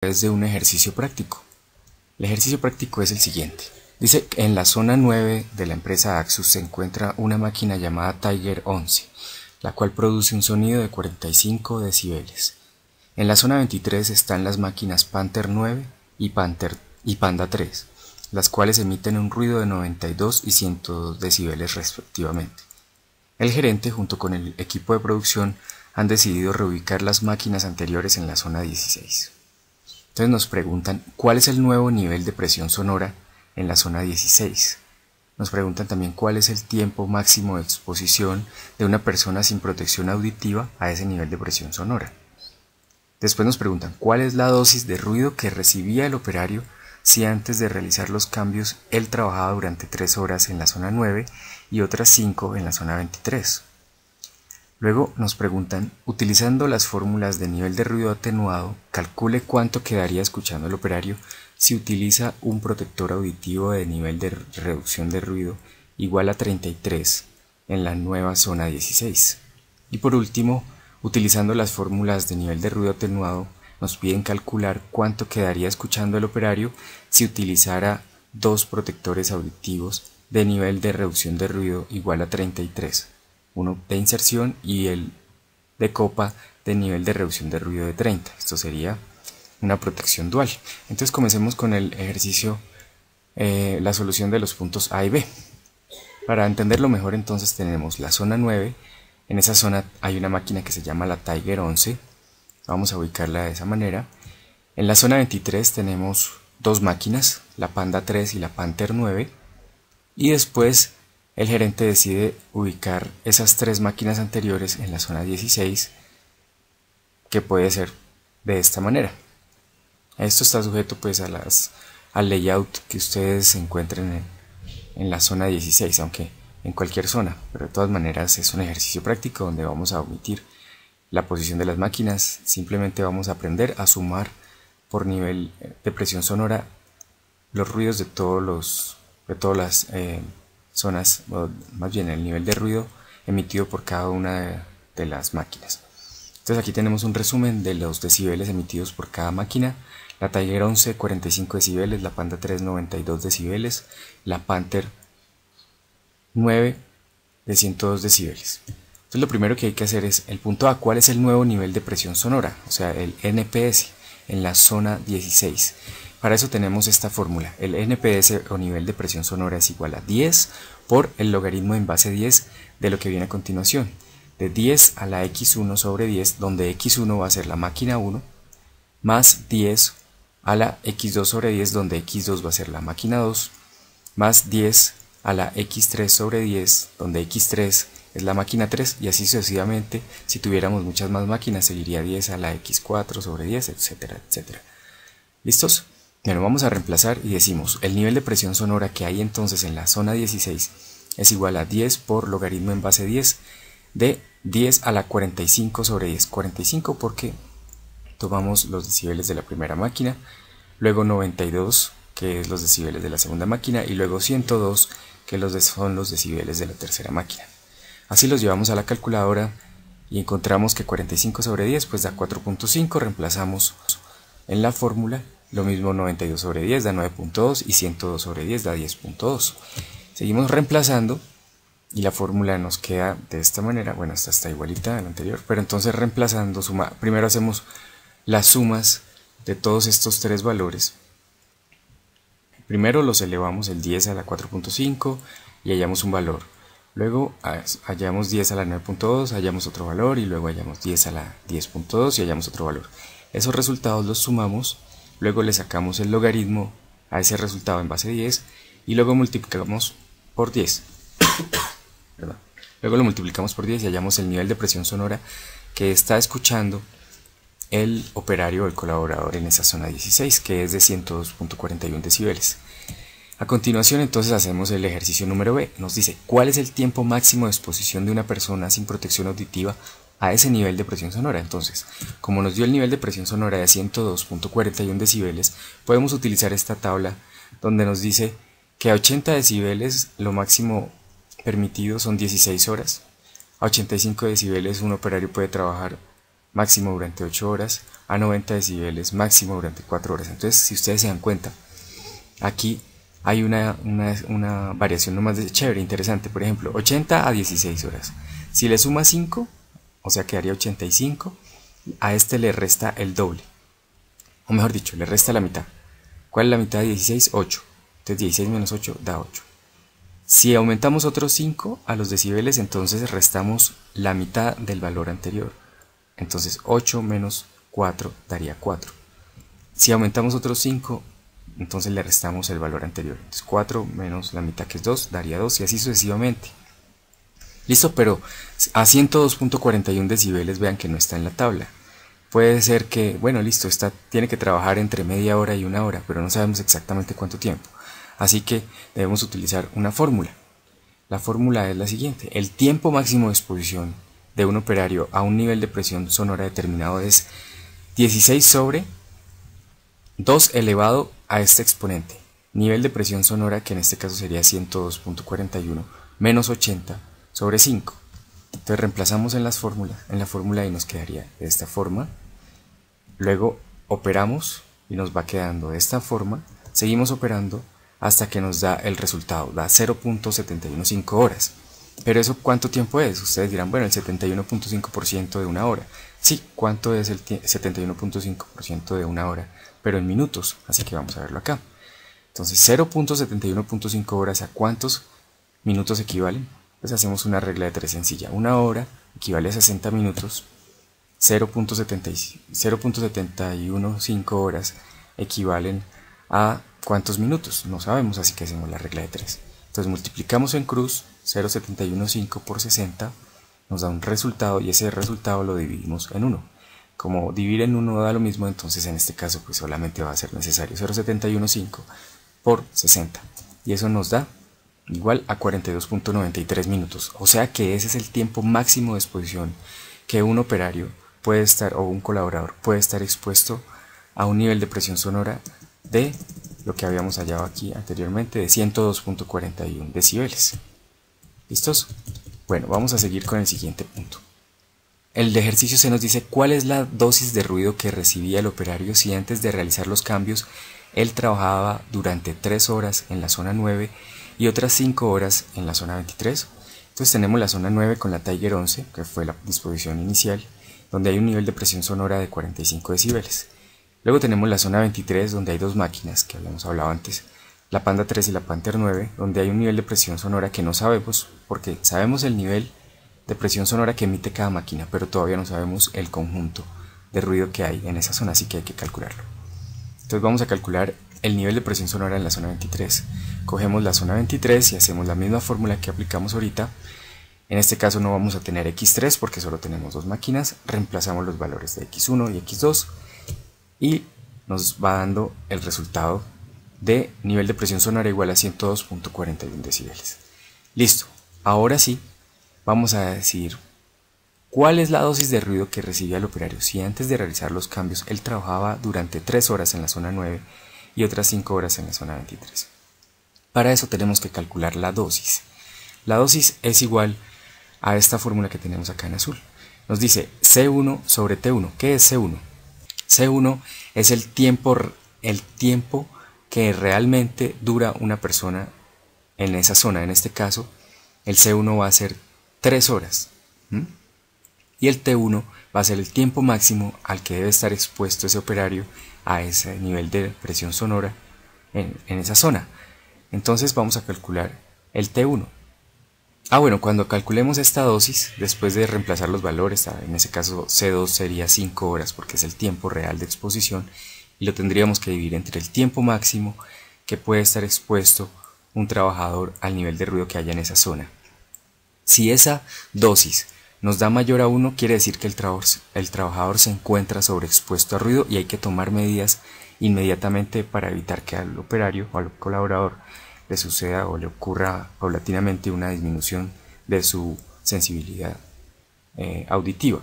Es de un ejercicio práctico. El ejercicio práctico es el siguiente. Dice que en la zona 9 de la empresa Axus se encuentra una máquina llamada Tiger 11, la cual produce un sonido de 45 decibeles. En la zona 23 están las máquinas Panther 9 y Panda 3, las cuales emiten un ruido de 92 y 102 decibeles respectivamente. El gerente junto con el equipo de producción han decidido reubicar las máquinas anteriores en la zona 16. Entonces nos preguntan cuál es el nuevo nivel de presión sonora en la zona 16. Nos preguntan también cuál es el tiempo máximo de exposición de una persona sin protección auditiva a ese nivel de presión sonora. Después nos preguntan cuál es la dosis de ruido que recibía el operario si antes de realizar los cambios él trabajaba durante 3 horas en la zona 9 y otras 5 en la zona 23. Luego nos preguntan, utilizando las fórmulas de nivel de ruido atenuado, calcule cuánto quedaría escuchando el operario si utiliza un protector auditivo de nivel de reducción de ruido igual a 33 en la nueva zona 16. Y por último, utilizando las fórmulas de nivel de ruido atenuado, nos piden calcular cuánto quedaría escuchando el operario si utilizara dos protectores auditivos de nivel de reducción de ruido igual a 33. Uno de inserción y el de copa de nivel de reducción de ruido de 30. Esto sería una protección dual. Entonces comencemos con el ejercicio, la solución de los puntos A y B. Para entenderlo mejor, entonces tenemos la zona 9. En esa zona hay una máquina que se llama la Tiger 11. Vamos a ubicarla de esa manera. En la zona 23 tenemos dos máquinas, la Panda 3 y la Panther 9. Y después el gerente decide ubicar esas tres máquinas anteriores en la zona 16, que puede ser de esta manera. Esto está sujeto pues al layout que ustedes encuentren en la zona 16, aunque en cualquier zona, pero de todas maneras es un ejercicio práctico donde vamos a omitir la posición de las máquinas. Simplemente vamos a aprender a sumar por nivel de presión sonora los ruidos de todas las zonas, o más bien el nivel de ruido emitido por cada una de las máquinas. Entonces aquí tenemos un resumen de los decibeles emitidos por cada máquina. La Tiger 11 45 decibeles, la Panda 3 92 decibeles, la Panther 9 de 102 decibeles. Entonces lo primero que hay que hacer es el punto A, ¿cuál es el nuevo nivel de presión sonora? O sea, el NPS en la zona 16. Para eso tenemos esta fórmula. El NPS o nivel de presión sonora es igual a 10 por el logaritmo en base 10 de lo que viene a continuación. De 10 a la x1 sobre 10, donde x1 va a ser la máquina 1, más 10 a la x2 sobre 10, donde x2 va a ser la máquina 2, más 10 a la x3 sobre 10, donde x3 es la máquina 3, y así sucesivamente. Si tuviéramos muchas más máquinas, seguiría 10 a la x4 sobre 10, etcétera, etcétera. ¿Listos? Bueno, vamos a reemplazar y decimos el nivel de presión sonora que hay entonces en la zona 16 es igual a 10 por logaritmo en base 10 de 10 a la 45 sobre 10. 45 porque tomamos los decibeles de la primera máquina, luego 92 que es los decibeles de la segunda máquina y luego 102 que son los decibeles de la tercera máquina. Así los llevamos a la calculadora y encontramos que 45 sobre 10 pues da 4.5, reemplazamos en la fórmula. Lo mismo 92 sobre 10 da 9.2 y 102 sobre 10 da 10.2. Seguimos reemplazando y la fórmula nos queda de esta manera. Bueno, esta está igualita a la anterior, pero entonces reemplazando, primero hacemos las sumas de todos estos tres valores. Primero los elevamos el 10 a la 4.5 y hallamos un valor. Luego hallamos 10 a la 9.2, hallamos otro valor y luego hallamos 10 a la 10.2 y hallamos otro valor. Esos resultados los sumamos. Luego le sacamos el logaritmo a ese resultado en base 10 y luego multiplicamos por 10. Luego lo multiplicamos por 10 y hallamos el nivel de presión sonora que está escuchando el operario o el colaborador en esa zona 16, que es de 102.41 decibeles. A continuación entonces hacemos el ejercicio número B. Nos dice cuál es el tiempo máximo de exposición de una persona sin protección auditiva a ese nivel de presión sonora. Entonces, como nos dio el nivel de presión sonora de 102.41 decibeles, podemos utilizar esta tabla donde nos dice que a 80 decibeles lo máximo permitido son 16 horas, a 85 decibeles un operario puede trabajar máximo durante 8 horas, a 90 decibeles máximo durante 4 horas. Entonces, si ustedes se dan cuenta, aquí hay una variación nomás de chévere, interesante. Por ejemplo, 80 a 16 horas. Si le suma 5, o sea, quedaría 85, a este le resta el doble. O mejor dicho, le resta la mitad. ¿Cuál es la mitad de 16? 8. Entonces 16 menos 8 da 8. Si aumentamos otros 5 a los decibeles, entonces restamos la mitad del valor anterior. Entonces 8 menos 4 daría 4. Si aumentamos otros 5, entonces le restamos el valor anterior. Entonces 4 menos la mitad, que es 2, daría 2, y así sucesivamente. Listo, pero a 102.41 decibeles vean que no está en la tabla. Puede ser que, bueno, listo, tiene que trabajar entre media hora y 1 hora, pero no sabemos exactamente cuánto tiempo. Así que debemos utilizar una fórmula. La fórmula es la siguiente. El tiempo máximo de exposición de un operario a un nivel de presión sonora determinado es 16 sobre 2 elevado a este exponente. Nivel de presión sonora, que en este caso sería 102.41, menos 80 sobre 5. Entonces reemplazamos en la fórmula y nos quedaría de esta forma. Luego operamos y nos va quedando de esta forma. Seguimos operando hasta que nos da el resultado, da 0.715 horas. Pero eso, ¿cuánto tiempo es? Ustedes dirán, bueno, el 71.5% de 1 hora. Sí, ¿cuánto es el 71.5% de 1 hora? Pero en minutos, así que vamos a verlo acá. Entonces 0.71.5 horas, ¿a cuántos minutos equivalen? Pues hacemos una regla de 3 sencilla. 1 hora equivale a 60 minutos. 0.715 horas equivalen a ¿cuántos minutos? No sabemos, así que hacemos la regla de 3. Entonces multiplicamos en cruz 0.715 por 60, nos da un resultado, y ese resultado lo dividimos en 1. Como dividir en 1 da lo mismo, entonces en este caso pues solamente va a ser necesario 0.715 por 60, y eso nos da igual a 42.93 minutos. O sea que ese es el tiempo máximo de exposición que un operario puede estar, o un colaborador puede estar expuesto a un nivel de presión sonora de lo que habíamos hallado aquí anteriormente, de 102.41 decibeles. ¿Listos? Bueno, vamos a seguir con el siguiente punto. El ejercicio se nos dice cuál es la dosis de ruido que recibía el operario si antes de realizar los cambios él trabajaba durante 3 horas en la zona 9 y otras 5 horas en la zona 23. Entonces tenemos la zona 9 con la Tiger 11, que fue la disposición inicial, donde hay un nivel de presión sonora de 45 decibeles. Luego tenemos la zona 23, donde hay 2 máquinas, que habíamos hablado antes, la Panda 3 y la Panther 9, donde hay un nivel de presión sonora que no sabemos, porque sabemos el nivel de presión sonora que emite cada máquina, pero todavía no sabemos el conjunto de ruido que hay en esa zona, así que hay que calcularlo. Entonces vamos a calcular el nivel de presión sonora en la zona 23. Cogemos la zona 23 y hacemos la misma fórmula que aplicamos ahorita. En este caso no vamos a tener X3 porque solo tenemos 2 máquinas. Reemplazamos los valores de X1 y X2 y nos va dando el resultado de nivel de presión sonora igual a 102.41 decibeles. Listo, ahora sí vamos a decidir cuál es la dosis de ruido que recibía el operario si antes de realizar los cambios él trabajaba durante 3 horas en la zona 9 y otras 5 horas en la zona 23. Para eso tenemos que calcular la dosis. La dosis es igual a esta fórmula que tenemos acá en azul. Nos dice C1 sobre T1. ¿Qué es C1? C1 es el tiempo que realmente dura una persona en esa zona. En este caso, el C1 va a ser 3 horas. Y el T1 va a ser el tiempo máximo al que debe estar expuesto ese operario a ese nivel de presión sonora en esa zona. Entonces vamos a calcular el T1. Bueno, cuando calculemos esta dosis, después de reemplazar los valores, en ese caso C2 sería 5 horas porque es el tiempo real de exposición, y lo tendríamos que dividir entre el tiempo máximo que puede estar expuesto un trabajador al nivel de ruido que haya en esa zona. Si esa dosis nos da mayor a 1, quiere decir que el trabajador se encuentra sobreexpuesto a ruido y hay que tomar medidas inmediatamente para evitar que al operario o al colaborador le suceda o le ocurra paulatinamente una disminución de su sensibilidad auditiva.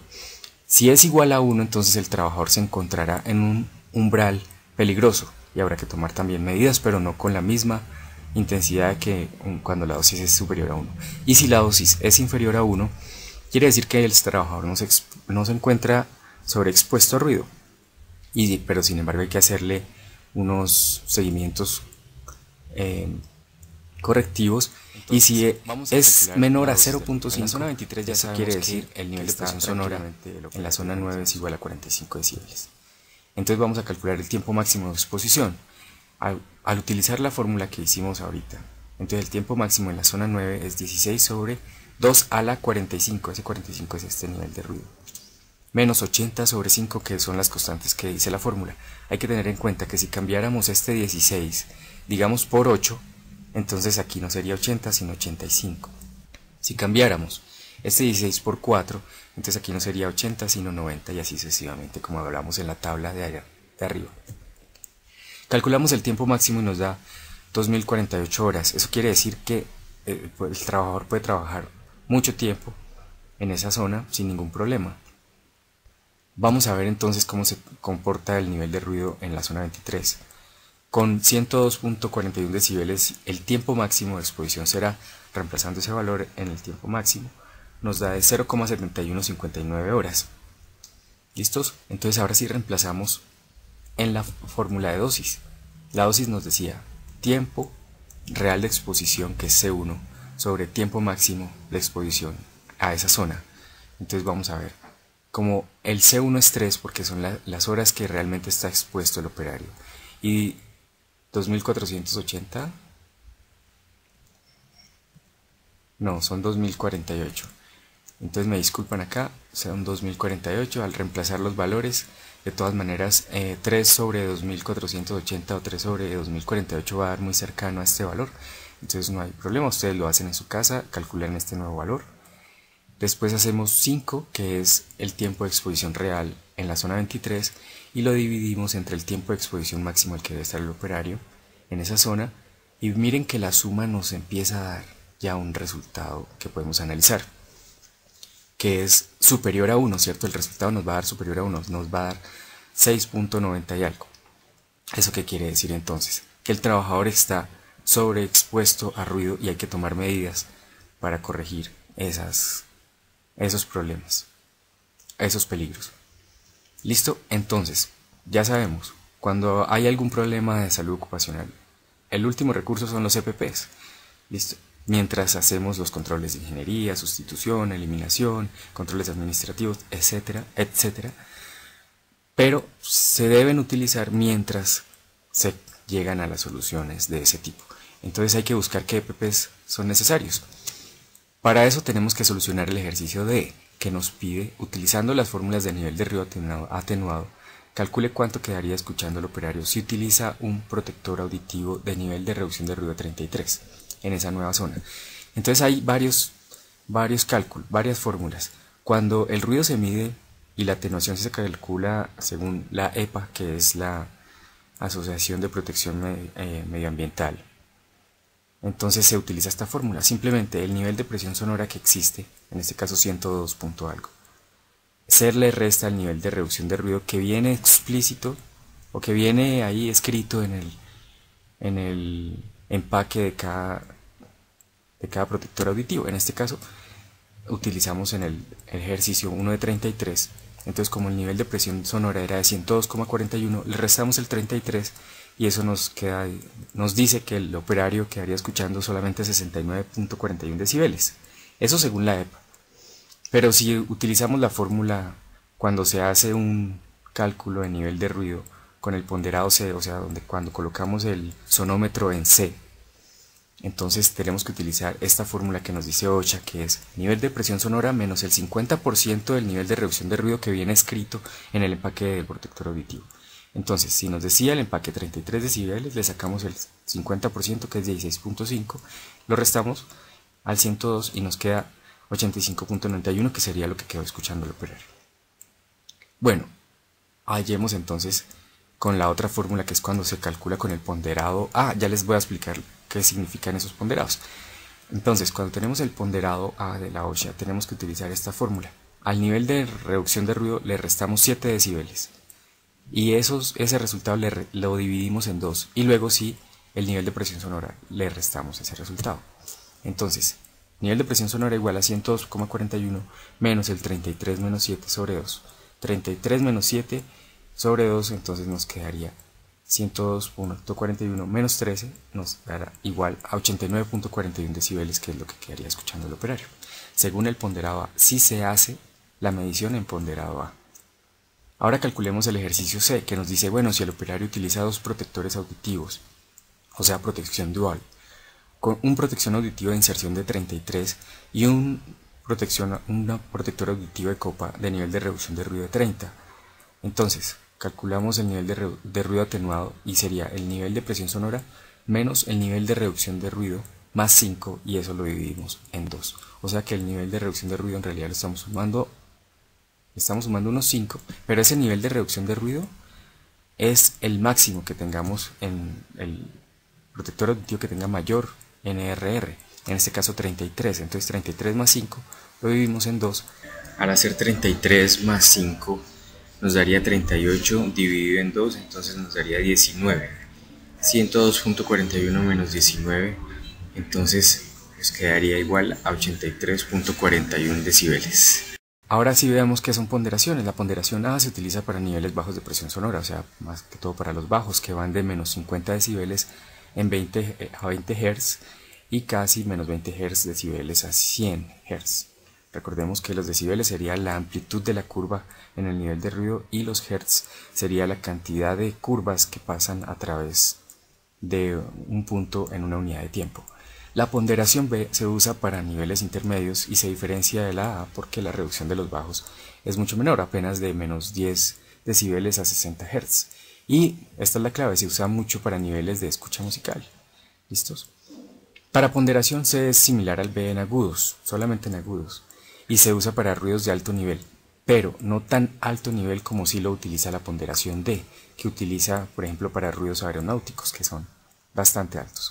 Si es igual a 1, entonces el trabajador se encontrará en un umbral peligroso y habrá que tomar también medidas, pero no con la misma intensidad que cuando la dosis es superior a 1. Y si la dosis es inferior a 1, quiere decir que el trabajador no se encuentra sobreexpuesto a ruido. Pero sin embargo hay que hacerle unos seguimientos correctivos. Entonces, y si es menor a 0.5, en la zona 23 ya se quiere decir el nivel de presión sonora en la zona 9 es igual a 45 decibeles. Entonces vamos a calcular el tiempo máximo de exposición al utilizar la fórmula que hicimos ahorita. Entonces el tiempo máximo en la zona 9 es 16 sobre 2 a la 45, ese 45 es este nivel de ruido, menos 80 sobre 5, que son las constantes que dice la fórmula. Hay que tener en cuenta que si cambiáramos este 16, digamos por 8, entonces aquí no sería 80 sino 85. Si cambiáramos este 16 por 4, entonces aquí no sería 80 sino 90, y así sucesivamente, como hablamos en la tabla de arriba. Calculamos el tiempo máximo y nos da 2048 horas. Eso quiere decir que el trabajador puede trabajar mucho tiempo en esa zona sin ningún problema. Vamos a ver entonces cómo se comporta el nivel de ruido en la zona 23. Con 102.41 decibeles, el tiempo máximo de exposición será, reemplazando ese valor en el tiempo máximo, nos da de 0,7159 horas. ¿Listos? Entonces ahora sí reemplazamos en la fórmula de dosis. La dosis nos decía tiempo real de exposición, que es C1, sobre tiempo máximo de exposición a esa zona. Entonces vamos a ver, como el C1 es 3 porque son las horas que realmente está expuesto el operario, y 2480, no, son 2048, entonces me disculpan acá, son 2048. Al reemplazar los valores, de todas maneras 3 sobre 2480 o 3 sobre 2048 va a dar muy cercano a este valor, entonces no hay problema, ustedes lo hacen en su casa, calculan este nuevo valor. Después hacemos 5, que es el tiempo de exposición real en la zona 23, y lo dividimos entre el tiempo de exposición máximo al que debe estar el operario en esa zona, y miren que la suma nos empieza a dar ya un resultado que podemos analizar, que es superior a 1, ¿cierto? El resultado nos va a dar superior a 1, nos va a dar 6.90 y algo. ¿Eso qué quiere decir entonces? Que el trabajador está sobreexpuesto a ruido y hay que tomar medidas para corregir esos problemas, esos peligros. ¿Listo? Entonces, ya sabemos, cuando hay algún problema de salud ocupacional, el último recurso son los EPPs. ¿Listo? Mientras hacemos los controles de ingeniería, sustitución, eliminación, controles administrativos, etcétera, etcétera. Pero se deben utilizar mientras se llegan a las soluciones de ese tipo. Entonces hay que buscar qué EPPs son necesarios. Para eso tenemos que solucionar el ejercicio D, que nos pide, utilizando las fórmulas de nivel de ruido atenuado, calcule cuánto quedaría escuchando el operario si utiliza un protector auditivo de nivel de reducción de ruido 33 en esa nueva zona. Entonces hay varios cálculos, varias fórmulas. Cuando el ruido se mide y la atenuación se calcula según la EPA, que es la Asociación de Protección Medioambiental, entonces se utiliza esta fórmula. Simplemente el nivel de presión sonora que existe, en este caso 102 punto algo, se le resta el nivel de reducción de ruido que viene explícito o que viene ahí escrito en el empaque de cada protector auditivo. En este caso utilizamos en el ejercicio 1 de 33. Entonces, como el nivel de presión sonora era de 102,41, le restamos el 33 y eso nos dice que el operario quedaría escuchando solamente 69.41 decibeles. Eso según la EPA. Pero si utilizamos la fórmula cuando se hace un cálculo de nivel de ruido con el ponderado C, o sea, cuando colocamos el sonómetro en C, entonces tenemos que utilizar esta fórmula que nos dice OSHA, que es nivel de presión sonora menos el 50% del nivel de reducción de ruido que viene escrito en el empaque del protector auditivo. Entonces, si nos decía el empaque 33 decibeles, le sacamos el 50%, que es 16.5, lo restamos al 102 y nos queda 85.91, que sería lo que quedó escuchando el operario. Bueno, hallemos entonces con la otra fórmula, que es cuando se calcula con el ponderado. Ya les voy a explicar qué significan esos ponderados. Entonces, cuando tenemos el ponderado A de la OSHA, tenemos que utilizar esta fórmula. Al nivel de reducción de ruido le restamos 7 decibeles. Y ese resultado lo dividimos en 2. Y luego sí, el nivel de presión sonora le restamos ese resultado. Entonces, nivel de presión sonora igual a 102,41 menos el 33 menos 7 sobre 2. 33 menos 7 sobre 2, entonces nos quedaría 102.41 menos 13 nos dará igual a 89.41 decibeles, que es lo que quedaría escuchando el operario. Según el ponderado A, si se hace la medición en ponderado A. Ahora calculemos el ejercicio C, que nos dice, bueno, si el operario utiliza dos protectores auditivos, o sea, protección dual, con un protección auditiva de inserción de 33 y una protector auditivo de copa de nivel de reducción de ruido de 30. Entonces, calculamos el nivel de ruido atenuado y sería el nivel de presión sonora menos el nivel de reducción de ruido más 5, y eso lo dividimos en 2. O sea que el nivel de reducción de ruido en realidad lo estamos sumando unos 5, pero ese nivel de reducción de ruido es el máximo que tengamos en el protector auditivo que tenga mayor NRR, en este caso 33, entonces 33 más 5 lo dividimos en 2, al hacer 33 más 5 nos daría 38 dividido en 2, entonces nos daría 19, 102.41 menos 19, entonces nos quedaría igual a 83.41 decibeles. Ahora sí veamos qué son ponderaciones. La ponderación A se utiliza para niveles bajos de presión sonora, o sea, más que todo para los bajos, que van de menos 50 decibeles a 20 Hz y casi menos 20 Hz decibeles a 100 Hz. Recordemos que los decibeles sería la amplitud de la curva en el nivel de ruido y los Hz sería la cantidad de curvas que pasan a través de un punto en una unidad de tiempo. La ponderación B se usa para niveles intermedios y se diferencia de la A porque la reducción de los bajos es mucho menor, apenas de menos 10 decibeles a 60 Hz. Y esta es la clave, se usa mucho para niveles de escucha musical. ¿Listos? Para ponderación C es similar al B en agudos, solamente en agudos, y se usa para ruidos de alto nivel, pero no tan alto nivel como si lo utiliza la ponderación D, que utiliza, por ejemplo, para ruidos aeronáuticos, que son bastante altos.